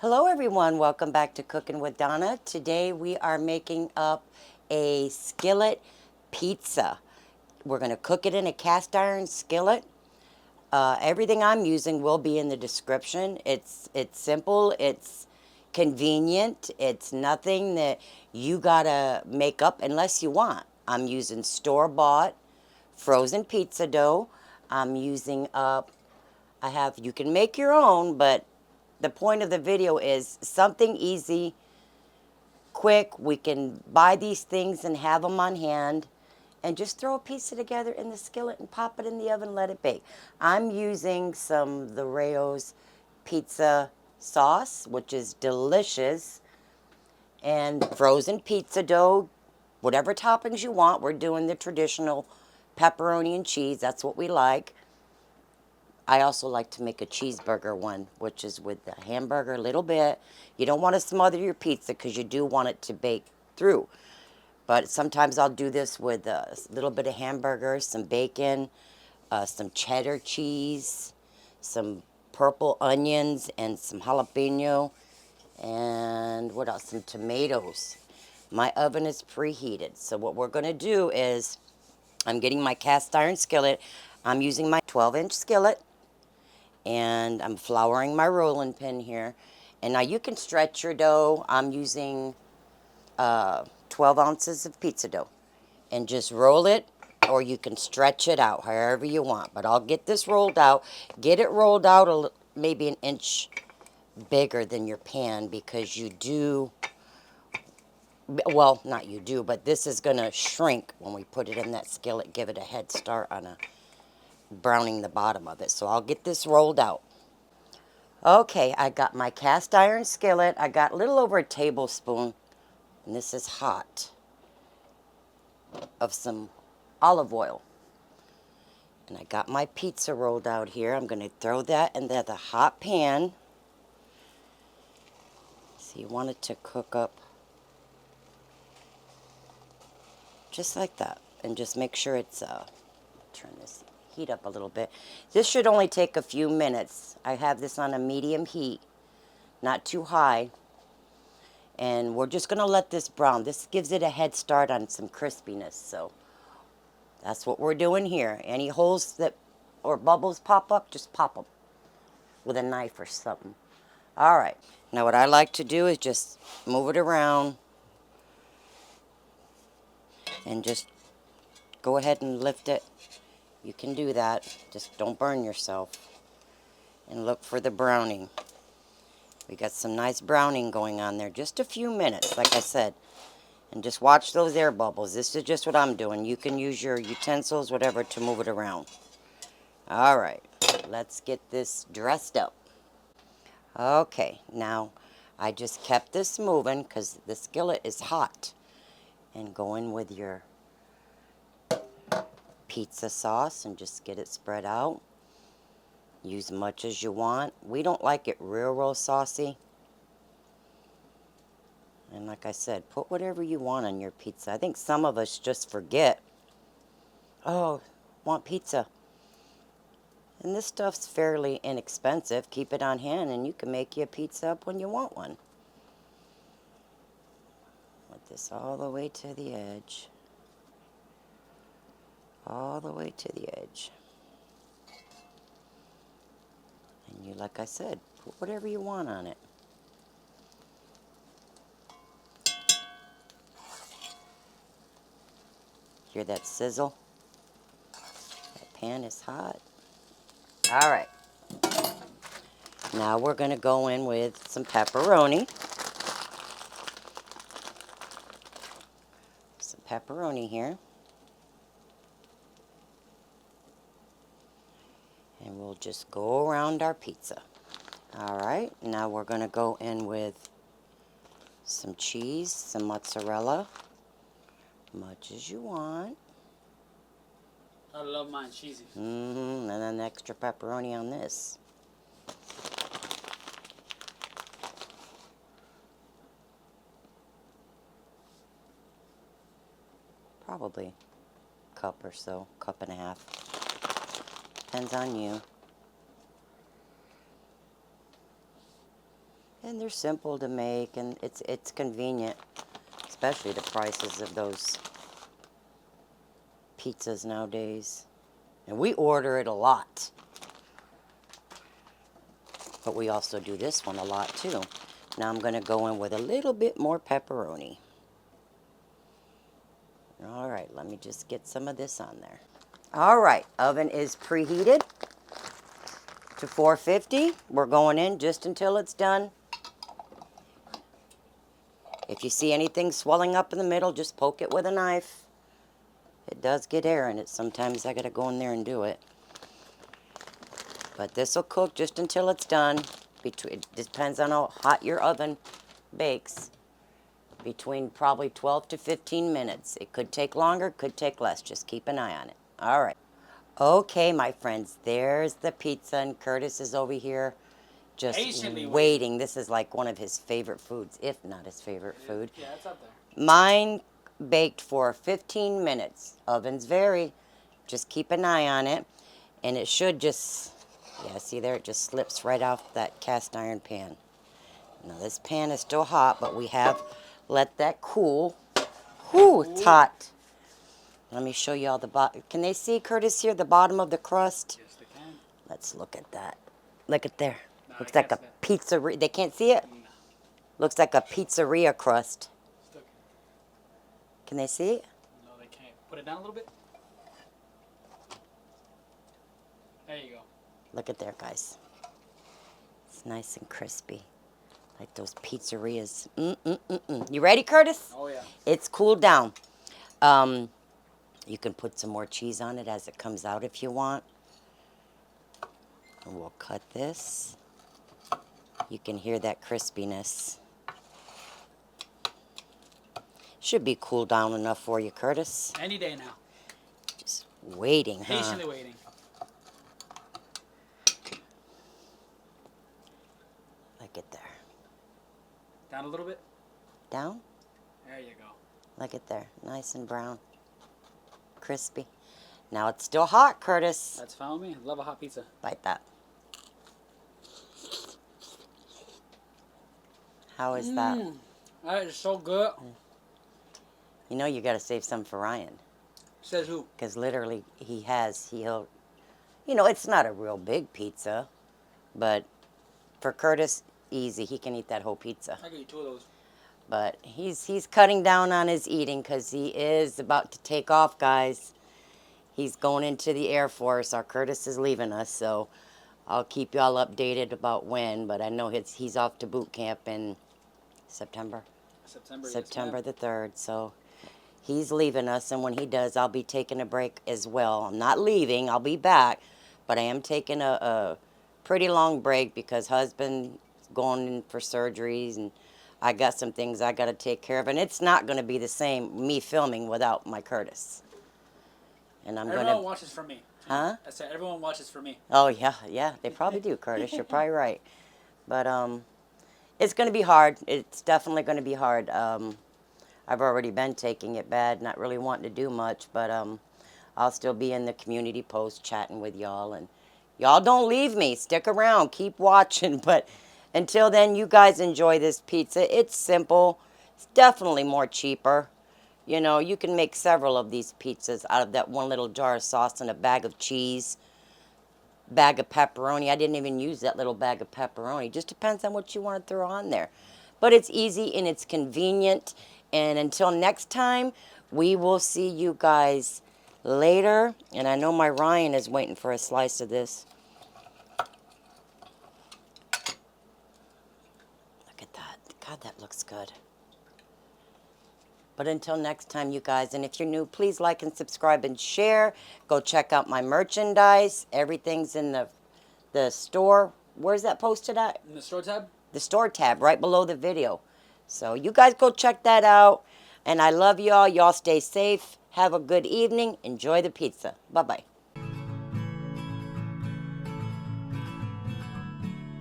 Hello everyone, welcome back to Cooking with Donna. Today we are making up a skillet pizza. We're going to cook it in a cast iron skillet. Everything I'm using will be in the description. It's simple, it's convenient, it's nothing that you gotta make up unless you want. I'm using store-bought frozen pizza dough. I'm using up you can make your own, but the point of the video is something easy, quick. We can buy these things and have them on hand and just throw a pizza together in the skillet and pop it in the oven, let it bake. I'm using some the Rayo's pizza sauce, which is delicious, and frozen pizza dough, whatever toppings you want. We're doing the traditional pepperoni and cheese. That's what we like. I also like to make a cheeseburger one, which is with the hamburger a little bit. You don't want to smother your pizza because you do want it to bake through. But sometimes I'll do this with a little bit of hamburger, some bacon, some cheddar cheese, some purple onions, and some jalapeno. And what else? Some tomatoes. My oven is preheated. So what we're going to do is I'm getting my cast iron skillet. I'm using my 12-inch skillet. And I'm flouring my rolling pin here. And now you can stretch your dough. I'm using 12 ounces of pizza dough. And just roll it, or you can stretch it out however you want. But I'll get this rolled out. Get it rolled out maybe an inch bigger than your pan because you do, well, not you do, but this is going to shrink when we put it in that skillet. Give it a head start on browning the bottom of it. So I'll get this rolled out. Okay, I got my cast iron skillet. I got a little over a tablespoon, and this is hot, of some olive oil. And I got my pizza rolled out here. I'm going to throw that in the hot pan. So you want it to cook up just like that. And just make sure it's, turn this heat up a little bit. This should only take a few minutes. I have this on a medium heat, not too high. And we're just going to let this brown. This gives it a head start on some crispiness. So that's what we're doing here. Any holes that or bubbles pop up, just pop them with a knife or something. All right. Now what I like to do is just move it around and just go ahead and lift it. You can do that. Just don't burn yourself. And look for the browning. We got some nice browning going on there. Just a few minutes, like I said. And just watch those air bubbles. This is just what I'm doing. You can use your utensils, whatever, to move it around. All right. Let's get this dressed up. Okay. Now, I just kept this moving because the skillet is hot. And go in with your pizza sauce and just get it spread out. Use much as you want. We don't like it real saucy. And like I said, put whatever you want on your pizza. I think some of us just forget, oh, want pizza. And this stuff's fairly inexpensive. Keep it on hand and you can make you a pizza up when you want one. Let this all the way to the edge. All the way to the edge. And you, like I said, put whatever you want on it. Hear that sizzle? That pan is hot. All right. Now we're going to go in with some pepperoni. Some pepperoni here. And we'll just go around our pizza. All right, now we're going to go in with some cheese, some mozzarella, much as you want. I love mine cheesy. And then extra pepperoni on this. Probably a cup or so, cup and a half. Depends on you. And they're simple to make, and it's convenient, especially the prices of those pizzas nowadays. And we order it a lot. But we also do this one a lot too. Now I'm going to go in with a little bit more pepperoni. All right, let me just get some of this on there. All right, oven is preheated to 450. We're going in just until it's done. If you see anything swelling up in the middle, just poke it with a knife. It does get air in it. Sometimes I got to go in there and do it. But this will cook just until it's done. It depends on how hot your oven bakes. Between probably 12 to 15 minutes. It could take longer, could take less. Just keep an eye on it. All right. Okay, my friends, there's the pizza, and Curtis is over here just Patiently waiting. This is like one of his favorite foods, if not his favorite food. Yeah, it's up there. Mine baked for 15 minutes. Ovens vary. Just keep an eye on it. And it should just, yeah, see there, it just slips right off that cast iron pan. Now this pan is still hot, but we have let that cool. Whew, it's hot. Let me show you all the bottom. Can they see, Curtis, here, the bottom of the crust? Yes, they can. Let's look at that. Look at there. No, Looks they like a can't pizzeria. They can't see it? No. Looks like a pizzeria crust. Still Can they see it? No, they can't. Put it down a little bit. There you go. Look at there, guys. It's nice and crispy. Like those pizzerias. You ready, Curtis? Oh, yeah. It's cooled down. You can put some more cheese on it as it comes out if you want. And we'll cut this. You can hear that crispiness. Should be cooled down enough for you, Curtis. Any day now. Just waiting, huh? Patiently waiting. Look at there. Down a little bit. Down? There you go. Look at there. Nice and brown. Crispy. Now it's still hot, Curtis. That's fine with me. Love a hot pizza. Bite that. How is that? That is so good. You know you got to save some for Ryan. Says who? Because literally he'll, you know, it's not a real big pizza, but for Curtis, easy. He can eat that whole pizza. I can eat 2 of those. But he's cutting down on his eating because he is about to take off, guys. He's going into the Air Force. Our Curtis is leaving us, so I'll keep y'all updated about when. But I know he's off to boot camp in September. September yes, the 3rd. So he's leaving us, and when he does, I'll be taking a break as well. I'm not leaving. I'll be back, but I am taking a pretty long break because husband's going in for surgeries, and I got some things I got to take care of, and it's not going to be the same me filming without my Curtis. And Everyone watches for me. Huh? I said everyone watches for me. Oh yeah, they probably do, Curtis. You're probably right, but it's going to be hard. It's definitely going to be hard. I've already been taking it bad, not really wanting to do much, but I'll still be in the community post chatting with y'all, and y'all don't leave me. Stick around, keep watching, but. Until then, you guys enjoy this pizza. It's simple. It's definitely more cheaper. You know, you can make several of these pizzas out of that one little jar of sauce and a bag of cheese, bag of pepperoni. I didn't even use that little bag of pepperoni. Just depends on what you want to throw on there. But it's easy and it's convenient. And until next time, we will see you guys later. And I know my Ryan is waiting for a slice of this. God, that looks good. But until next time, you guys, and if you're new, please like and subscribe and share. Go check out my merchandise. Everything's in the store. Where's that posted at? In the store tab? The store tab, right below the video. So you guys go check that out. And I love y'all. Y'all stay safe. Have a good evening. Enjoy the pizza. Bye-bye.